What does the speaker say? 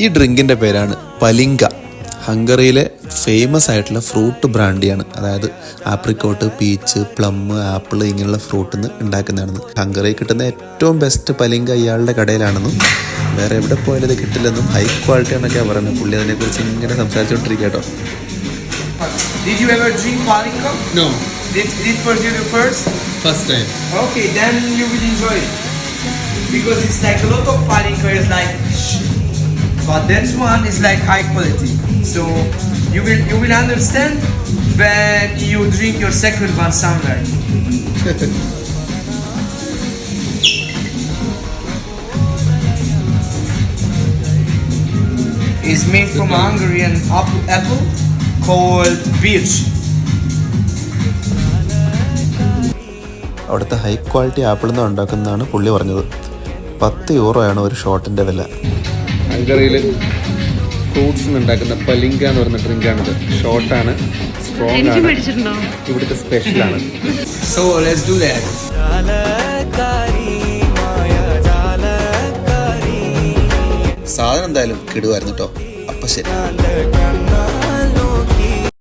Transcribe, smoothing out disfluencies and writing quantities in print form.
ഈ ഡ്രിങ്കിൻ്റെ പേരാണ് പലിങ്ക. ഹംഗറിയിലെ ഫേമസ് ആയിട്ടുള്ള ഫ്രൂട്ട് ബ്രാൻഡിയാണ്. അതായത് ആപ്രിക്കോട്ട്, പീച്ച്, പ്ലം, ആപ്പിൾ ഇങ്ങനെയുള്ള ഫ്രൂട്ടിൽ നിന്ന് ഉണ്ടാക്കുന്നതാണെന്ന്. ഹംഗറിയിൽ കിട്ടുന്ന ഏറ്റവും ബെസ്റ്റ് പലിങ്ക ഇയാളുടെ കടയിലാണെന്നും വേറെ എവിടെ പോയാലും ഇത് കിട്ടില്ലെന്നും ഹൈ ക്വാളിറ്റി ആണെന്നൊക്കെയാണ് പറയുന്നത്. പുള്ളി അതിനെക്കുറിച്ച് ഇങ്ങനെ സംസാരിച്ചുകൊണ്ടിരിക്കുക കേട്ടോ. Did you ever drink Palinka? No. It was you the first? First time. Okay, then you will enjoy it. Because it's like a lot of Palinka is like but that one is like high quality. So you will understand when you drink your second one somewhere. It's made from a Hungarian apple called birch. അവിടുത്തെ high quality ആപ്പിളിൽ നിന്ന് ഉണ്ടാക്കുന്നതാണ് പുള്ളി പറഞ്ഞത്. 10 യൂറോയാണ് ഒരു ഷോട്ടിൻ്റെ വില. ഹംഗറിയിൽ fruits ഉണ്ടാക്കുന്ന പലിങ്ക എന്ന് പറയുന്ന ഡ്രിങ്കാണിത്. ഷോർട്ടാണ്, സ്ട്രോങ് ആണ്, ഇവിടുത്തെ സ്പെഷ്യലാണ്. So let's do that. സാധനം എന്തായാലും കിടുവായിരുന്നു കേട്ടോ. അപ്പം ശരി.